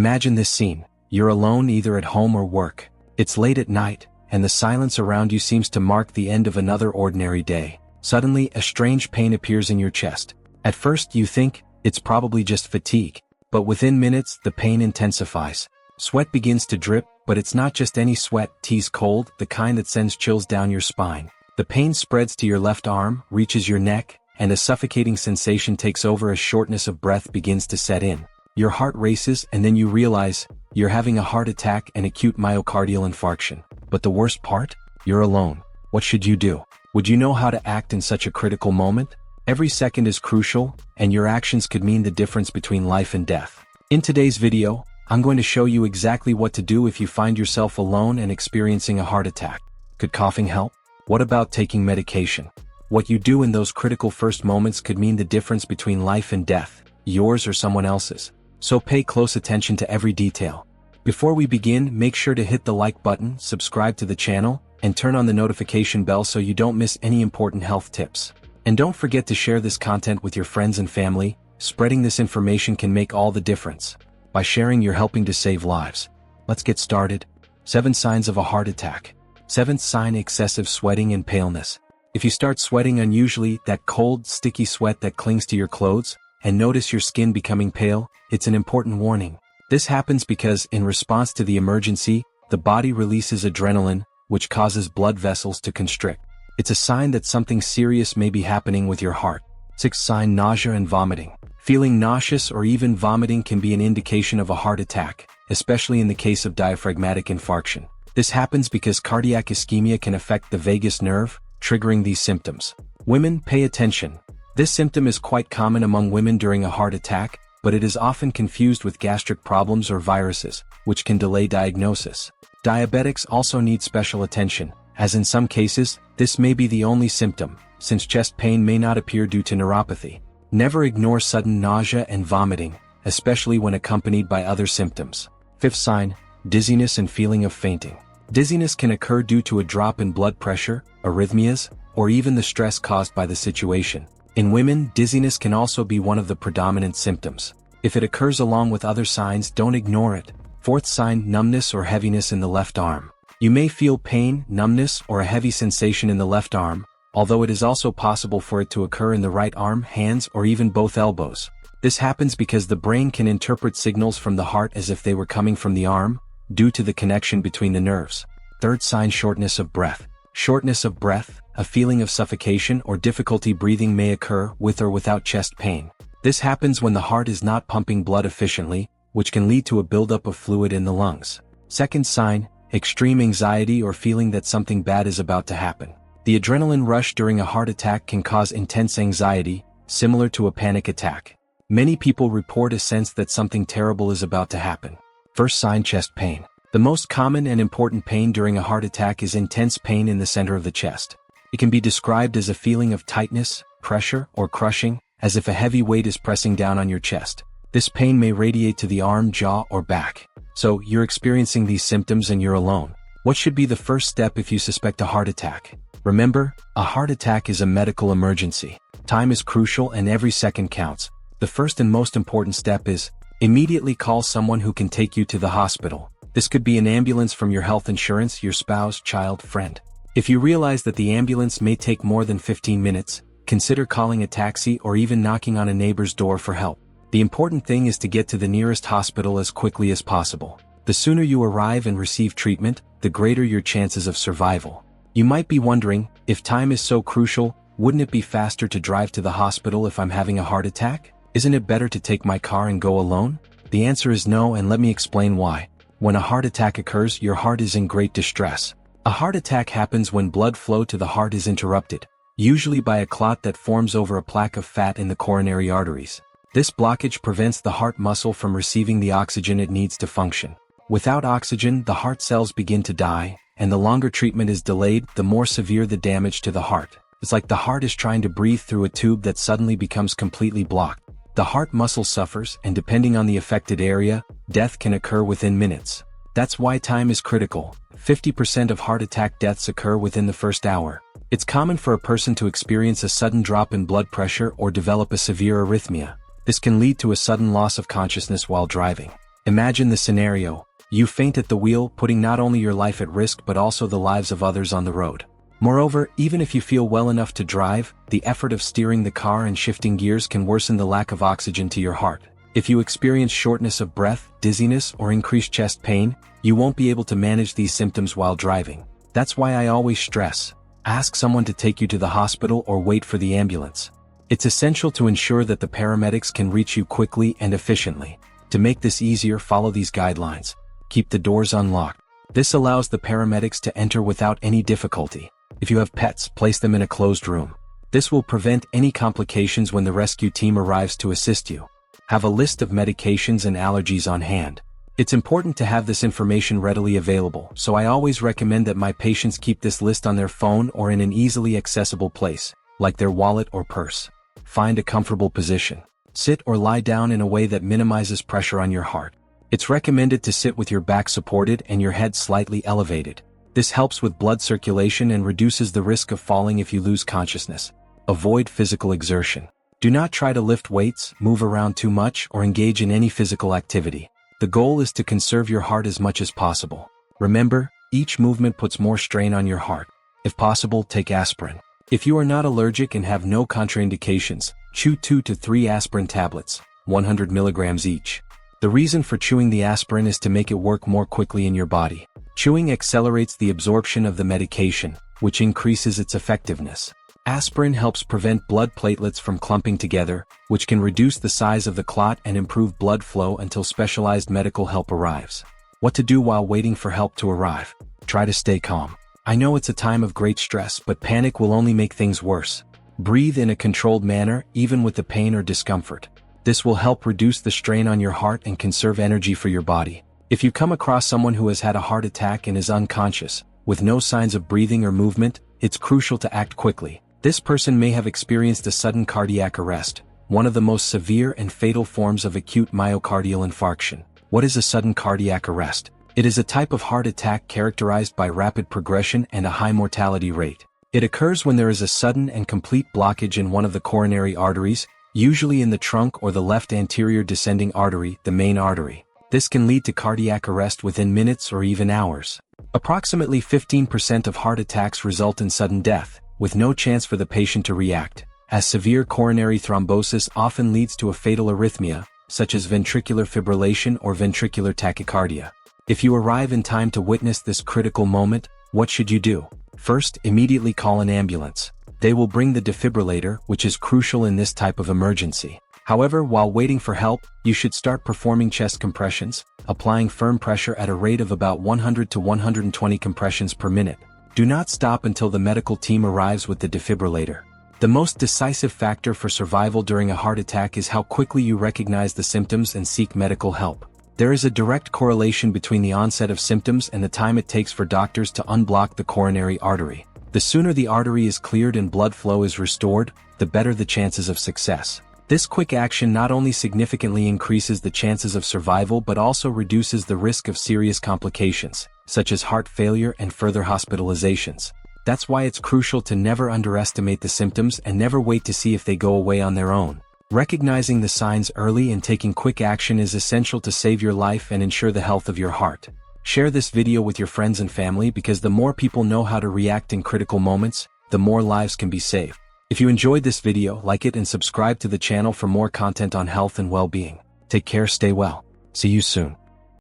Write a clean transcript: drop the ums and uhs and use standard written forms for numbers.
Imagine this scene. You're alone either at home or work. It's late at night, and the silence around you seems to mark the end of another ordinary day. Suddenly, a strange pain appears in your chest. At first you think, it's probably just fatigue. But within minutes, the pain intensifies. Sweat begins to drip, but it's not just any sweat, it's cold, the kind that sends chills down your spine. The pain spreads to your left arm, reaches your neck, and a suffocating sensation takes over as shortness of breath begins to set in. Your heart races, and then you realize, you're having a heart attack and acute myocardial infarction. But the worst part? You're alone. What should you do? Would you know how to act in such a critical moment? Every second is crucial, and your actions could mean the difference between life and death. In today's video, I'm going to show you exactly what to do if you find yourself alone and experiencing a heart attack. Could coughing help? What about taking medication? What you do in those critical first moments could mean the difference between life and death, yours or someone else's. So pay close attention to every detail. Before we begin, make sure to hit the like button, subscribe to the channel, and turn on the notification bell so you don't miss any important health tips. And don't forget to share this content with your friends and family. Spreading this information can make all the difference. By sharing, you're helping to save lives. Let's get started. 7 signs of a heart attack. 7th sign: excessive sweating and paleness. If you start sweating unusually, that cold, sticky sweat that clings to your clothes, and notice your skin becoming pale, it's an important warning. This happens because, in response to the emergency, the body releases adrenaline, which causes blood vessels to constrict. It's a sign that something serious may be happening with your heart. 6th sign: nausea and vomiting. Feeling nauseous or even vomiting can be an indication of a heart attack, especially in the case of diaphragmatic infarction. This happens because cardiac ischemia can affect the vagus nerve, triggering these symptoms. Women, pay attention. This symptom is quite common among women during a heart attack, but it is often confused with gastric problems or viruses, which can delay diagnosis. Diabetics also need special attention, as in some cases, this may be the only symptom, since chest pain may not appear due to neuropathy. Never ignore sudden nausea and vomiting, especially when accompanied by other symptoms. 5th sign: dizziness and feeling of fainting. Dizziness can occur due to a drop in blood pressure, arrhythmias, or even the stress caused by the situation. In women, dizziness can also be one of the predominant symptoms. If it occurs along with other signs, don't ignore it. 4th sign: numbness or heaviness in the left arm. You may feel pain, numbness, or a heavy sensation in the left arm, although it is also possible for it to occur in the right arm, hands, or even both elbows. This happens because the brain can interpret signals from the heart as if they were coming from the arm, due to the connection between the nerves. 3rd sign: shortness of breath. Shortness of breath, a feeling of suffocation or difficulty breathing, may occur with or without chest pain. This happens when the heart is not pumping blood efficiently, which can lead to a buildup of fluid in the lungs. 2nd sign: extreme anxiety or feeling that something bad is about to happen. The adrenaline rush during a heart attack can cause intense anxiety, similar to a panic attack. Many people report a sense that something terrible is about to happen. 1st sign: chest pain. The most common and important pain during a heart attack is intense pain in the center of the chest. It can be described as a feeling of tightness, pressure, or crushing, as if a heavy weight is pressing down on your chest. This pain may radiate to the arm, jaw, or back. So, you're experiencing these symptoms and you're alone. What should be the first step if you suspect a heart attack? Remember, a heart attack is a medical emergency. Time is crucial and every second counts. The first and most important step is, immediately call someone who can take you to the hospital. This could be an ambulance from your health insurance, your spouse, child, friend. If you realize that the ambulance may take more than 15 minutes, consider calling a taxi or even knocking on a neighbor's door for help. The important thing is to get to the nearest hospital as quickly as possible. The sooner you arrive and receive treatment, the greater your chances of survival. You might be wondering, if time is so crucial, wouldn't it be faster to drive to the hospital if I'm having a heart attack? Isn't it better to take my car and go alone? The answer is no, and let me explain why. When a heart attack occurs, your heart is in great distress. A heart attack happens when blood flow to the heart is interrupted, usually by a clot that forms over a plaque of fat in the coronary arteries. This blockage prevents the heart muscle from receiving the oxygen it needs to function. Without oxygen, the heart cells begin to die, and the longer treatment is delayed, the more severe the damage to the heart. It's like the heart is trying to breathe through a tube that suddenly becomes completely blocked. The heart muscle suffers, and depending on the affected area, death can occur within minutes. That's why time is critical. 50% of heart attack deaths occur within the first hour. It's common for a person to experience a sudden drop in blood pressure or develop a severe arrhythmia. This can lead to a sudden loss of consciousness while driving. Imagine the scenario. You faint at the wheel, putting not only your life at risk but also the lives of others on the road. Moreover, even if you feel well enough to drive, the effort of steering the car and shifting gears can worsen the lack of oxygen to your heart. If you experience shortness of breath, dizziness, or increased chest pain, you won't be able to manage these symptoms while driving. That's why I always stress: ask someone to take you to the hospital or wait for the ambulance. It's essential to ensure that the paramedics can reach you quickly and efficiently. To make this easier, follow these guidelines. Keep the doors unlocked. This allows the paramedics to enter without any difficulty. If you have pets, place them in a closed room. This will prevent any complications when the rescue team arrives to assist you. Have a list of medications and allergies on hand. It's important to have this information readily available, so I always recommend that my patients keep this list on their phone or in an easily accessible place, like their wallet or purse. Find a comfortable position. Sit or lie down in a way that minimizes pressure on your heart. It's recommended to sit with your back supported and your head slightly elevated. This helps with blood circulation and reduces the risk of falling if you lose consciousness. Avoid physical exertion. Do not try to lift weights, move around too much, or engage in any physical activity. The goal is to conserve your heart as much as possible. Remember, each movement puts more strain on your heart. If possible, take aspirin. If you are not allergic and have no contraindications, chew 2 to 3 aspirin tablets, 100 milligrams each. The reason for chewing the aspirin is to make it work more quickly in your body. Chewing accelerates the absorption of the medication, which increases its effectiveness. Aspirin helps prevent blood platelets from clumping together, which can reduce the size of the clot and improve blood flow until specialized medical help arrives. What to do while waiting for help to arrive? Try to stay calm. I know it's a time of great stress, but panic will only make things worse. Breathe in a controlled manner, even with the pain or discomfort. This will help reduce the strain on your heart and conserve energy for your body. If you come across someone who has had a heart attack and is unconscious, with no signs of breathing or movement, it's crucial to act quickly. This person may have experienced a sudden cardiac arrest, one of the most severe and fatal forms of acute myocardial infarction. What is a sudden cardiac arrest? It is a type of heart attack characterized by rapid progression and a high mortality rate. It occurs when there is a sudden and complete blockage in one of the coronary arteries, usually in the trunk or the left anterior descending artery, the main artery. This can lead to cardiac arrest within minutes or even hours. Approximately 15% of heart attacks result in sudden death, with no chance for the patient to react, as severe coronary thrombosis often leads to a fatal arrhythmia, such as ventricular fibrillation or ventricular tachycardia. If you arrive in time to witness this critical moment, what should you do? First, immediately call an ambulance. They will bring the defibrillator, which is crucial in this type of emergency. However, while waiting for help, you should start performing chest compressions, applying firm pressure at a rate of about 100 to 120 compressions per minute. Do not stop until the medical team arrives with the defibrillator. The most decisive factor for survival during a heart attack is how quickly you recognize the symptoms and seek medical help. There is a direct correlation between the onset of symptoms and the time it takes for doctors to unblock the coronary artery. The sooner the artery is cleared and blood flow is restored, the better the chances of success. This quick action not only significantly increases the chances of survival but also reduces the risk of serious complications, such as heart failure and further hospitalizations. That's why it's crucial to never underestimate the symptoms and never wait to see if they go away on their own. Recognizing the signs early and taking quick action is essential to save your life and ensure the health of your heart. Share this video with your friends and family because the more people know how to react in critical moments, the more lives can be saved. If you enjoyed this video, like it and subscribe to the channel for more content on health and well-being. Take care, stay well. See you soon.